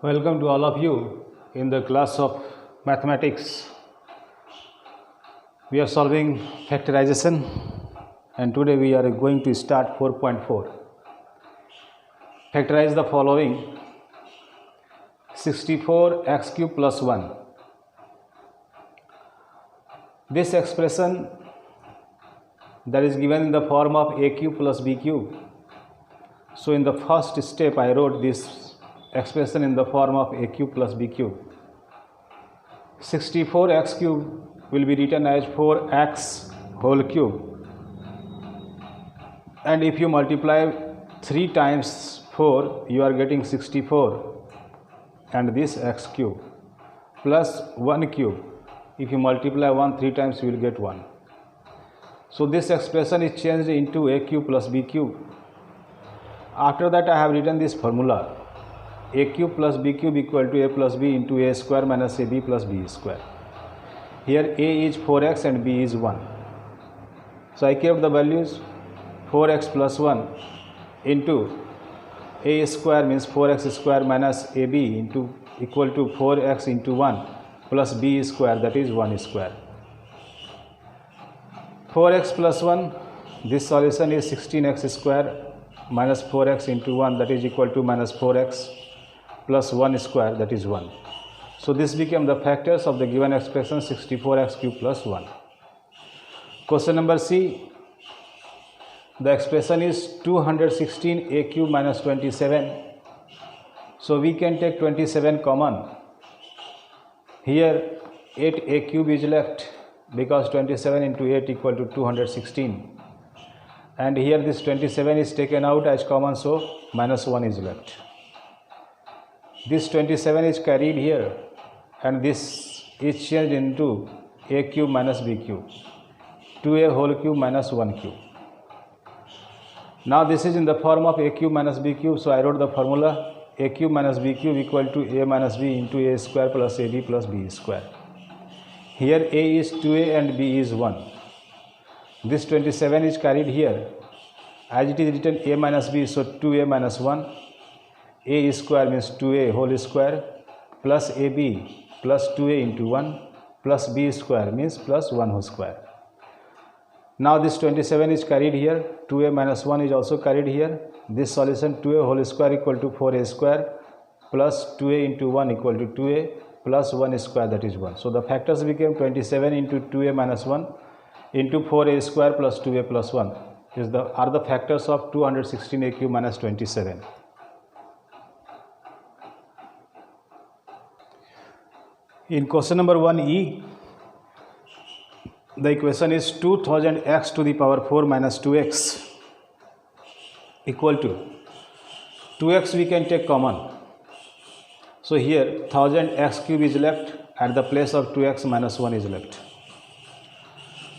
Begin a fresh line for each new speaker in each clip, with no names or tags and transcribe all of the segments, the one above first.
Welcome to all of you in the class of mathematics. We are solving factorization and today we are going to start 4.4. Factorize the following: 64x cube plus 1. This expression that is given in the form of a cube plus b cube. So in the first step I wrote this expression in the form of a cube plus b cube. 64x cube will be written as 4x whole cube, and if you multiply 3 times 4 you are getting 64, and this x cube plus 1 cube, if you multiply 1 3 times you will get 1. So this expression is changed into a cube plus b cube. After that I have written this formula: a cube plus b cube equal to a plus b into a square minus ab plus b square. Here a is 4x and b is 1. So I kept the values 4x plus 1 into a square means 4x square minus ab into equal to 4x into 1 plus b square, that is 1 square. 4x plus 1, this solution is 16x square minus 4x into 1, that is equal to minus 4x plus 1 square, that is 1. So this became the factors of the given expression 64x cube plus 1. Question number C. The expression is 216a cube minus 27. So we can take 27 common. Here 8a cube is left because 27 into 8 equal to 216. And here this 27 is taken out as common, so minus 1 is left. This 27 is carried here and this is changed into a cube minus b cube, 2a whole cube minus 1 cube. Now this is in the form of a cube minus b cube, so I wrote the formula: a cube minus b cube equal to a minus b into a square plus ab plus b square. Here a is 2a and b is 1. This 27 is carried here. As it is written a minus b, so 2a minus 1. A square means 2a whole square plus ab plus 2a into 1 plus b square means plus 1 whole square. Now this 27 is carried here, 2a minus 1 is also carried here. This solution 2a whole square equal to 4a square plus 2a into 1 equal to 2a plus 1 square, that is 1. So the factors became 27 into 2a minus 1 into 4a square plus 2a plus 1 are the factors of 216a cube minus 27. In question number 1e, the equation is 2000x to the power 4 minus 2x equal to 2x we can take common. So here 1000x cube is left, at the place of 2x minus 1 is left.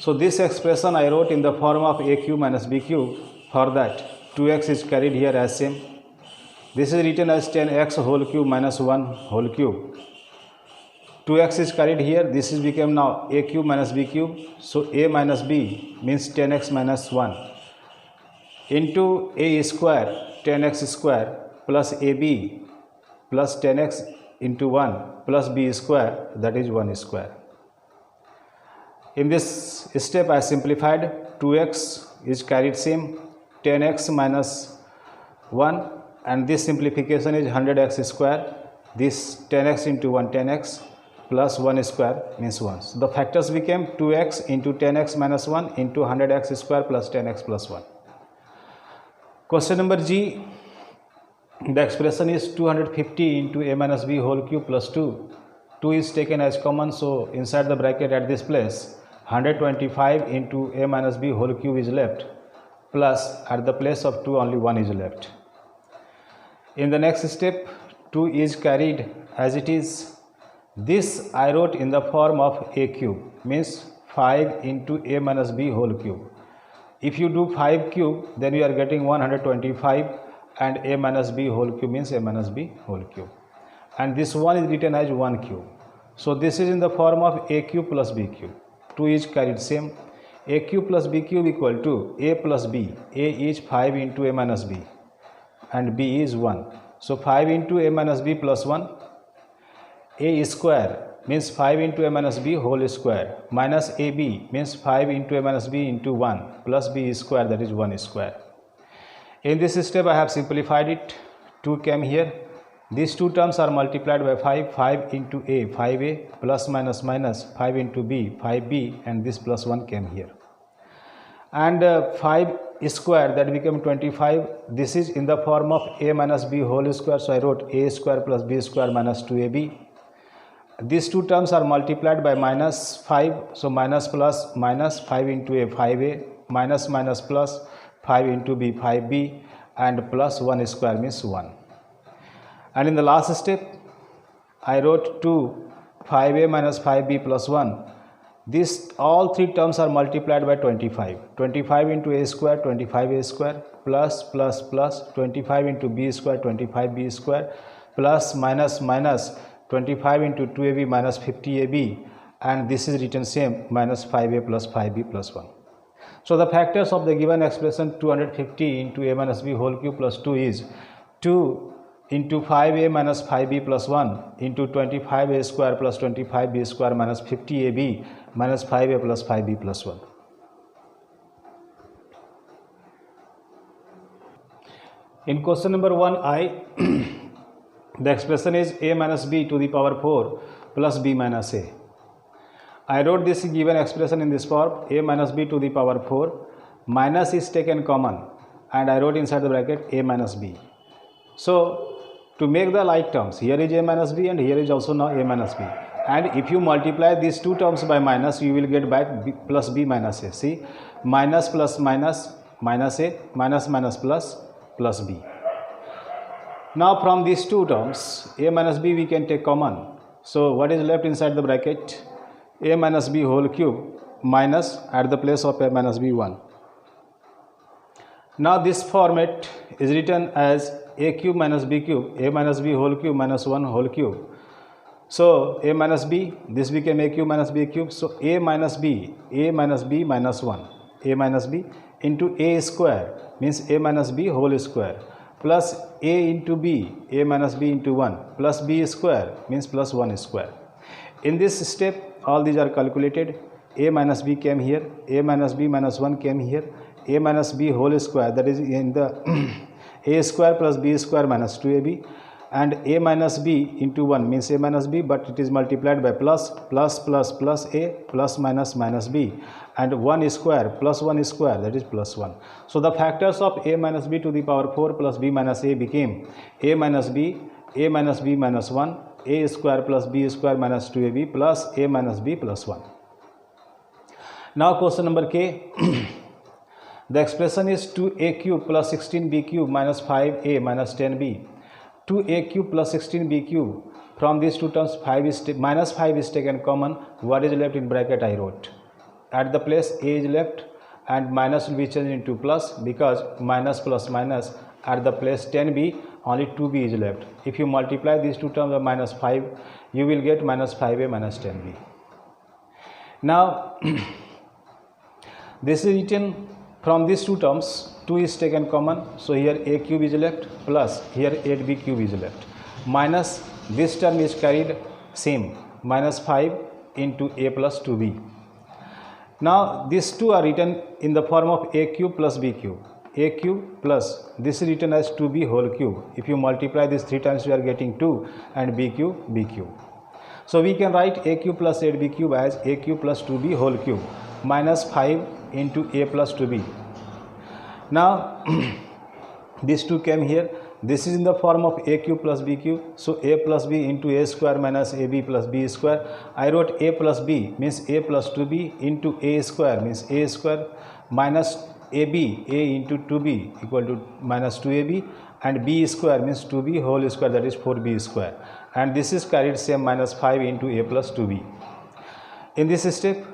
So this expression I wrote in the form of a cube minus b cube. For that 2x is carried here as same. This is written as 10x whole cube minus 1 whole cube. 2x is carried here, this is become now a cube minus b cube. So a minus b means 10x minus 1 into a square 10x square plus ab plus 10x into 1 plus b square, that is 1 square. In this step I simplified. 2x is carried same, 10x minus 1, and this simplification is 100x square. This 10x into 1 10x plus 1 square means 1. So the factors became 2x into 10x minus 1 into 100x square plus 10x plus 1. Question number G. The expression is 250 into a minus b whole cube plus 2. 2 is taken as common, so inside the bracket at this place 125 into a minus b whole cube is left, plus at the place of 2 only 1 is left. In the next step 2 is carried as it is. This I wrote in the form of a cube, means 5 into a minus b whole cube. If you do 5 cube, then you are getting 125, and a minus b whole cube means a minus b whole cube. And this one is written as 1 cube. So this is in the form of a cube plus b cube. 2 is carried same. A cube plus b cube equal to a plus b. A is 5 into a minus b and b is 1. So 5 into a minus b plus 1, a square means 5 into a minus b whole square, minus ab means 5 into a minus b into 1 plus b square, that is 1 square. In this step I have simplified it. 2 came here. These two terms are multiplied by 5. 5 into a, 5a, plus minus minus 5 into b, 5b, and this plus 1 came here. And 5 square, that became 25. This is in the form of a minus b whole square, so I wrote a square plus b square minus 2ab. These two terms are multiplied by minus 5, so minus plus minus 5 into a, 5a, minus minus plus 5 into b, 5b, and plus 1 square means 1. And in the last step I wrote 2, 5a minus 5b plus 1. These all three terms are multiplied by 25. 25 into a square, 25a square, plus 25 into b square, 25b square, plus minus minus 25 into 2ab minus 50ab, and this is written same, minus 5a plus 5b plus 1. So the factors of the given expression 250 into a minus b whole cube plus 2 is 2 into 5a minus 5b plus 1 into 25a square plus 25b square minus 50ab minus 5a plus 5b plus 1. In question number 1I, the expression is a minus b to the power 4 plus b minus a. I wrote this given expression in this form, a minus b to the power 4, minus is taken common, and I wrote inside the bracket a minus b. So to make the like terms, here is a minus b and here is also now a minus b, and if you multiply these two terms by minus, you will get back b plus b minus a. See, minus plus minus minus a, minus minus plus b. Now from these two terms, a minus b we can take common. So what is left inside the bracket? A minus b whole cube minus, at the place of a minus b, 1. Now this format is written as a cube minus b cube, a minus b whole cube minus 1 whole cube. So a minus b, this became a cube minus b cube. So a minus b minus 1, a minus b into a square means a minus b whole square, plus a into b, a minus b into 1, plus b square means plus 1 square. In this step all these are calculated. A minus b came here, a minus b minus 1 came here, a minus b whole square, that is in the a square plus b square minus 2ab, and a minus b into 1 means a minus b, but it is multiplied by plus a plus minus minus b, and 1 square plus 1 square, that is plus 1. So the factors of a minus b to the power 4 plus b minus a became a minus b minus 1, a square plus b square minus 2ab plus a minus b plus 1. Now question number K. The expression is 2a cube plus 16b cube minus 5a minus 10b. 2a cube plus 16b cube. From these two terms, minus 5 is taken common. What is left in bracket I wrote. At the place a is left and minus will be changed into plus, because minus plus minus, at the place 10b only 2b is left. If you multiply these two terms by minus 5, you will get minus 5a minus 10b. Now this is written from these two terms, 2 is taken common, so here a cube is left plus here 8b cube is left, minus this term is carried same, minus 5 into a plus 2b. Now these two are written in the form of a cube plus b cube, a cube plus this is written as 2b whole cube. If you multiply this 3 times, we are getting 2, and b cube. So we can write a cube plus 8b cube as a cube plus 2b whole cube minus 5 into a plus 2b. Now these two came here. This is in the form of a cube plus b cube. So a plus b into a square minus ab plus b square. I wrote a plus b means a plus 2b into a square means a square minus ab, a into 2b equal to minus 2ab, and b square means 2b whole square, that is 4b square, and this is carried same, minus 5 into a plus 2b. In this step,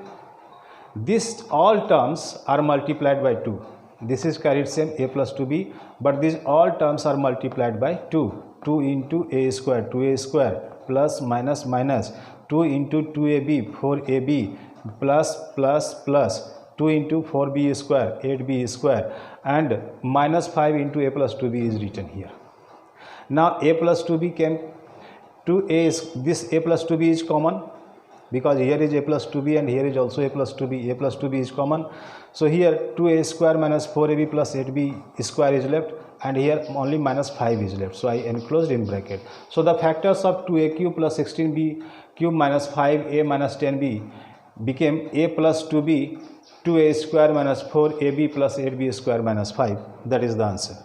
these all terms are multiplied by 2. This is carried same, a plus 2b, but these all terms are multiplied by 2. 2 into a square, 2a square, plus minus minus 2 into 2ab, 4ab, plus 2 into 4b square, 8b square, and minus 5 into a plus 2b is written here. Now a plus 2b came, 2a is, this a plus 2b is common, because here is a plus 2b and here is also a plus 2b, a plus 2b is common. So here 2a square minus 4ab plus 8b square is left, and here only minus 5 is left, so I enclosed in bracket. So the factors of 2a cube plus 16b cube minus 5a minus 10b became a plus 2b, 2a square minus 4ab plus 8b square minus 5. That is the answer.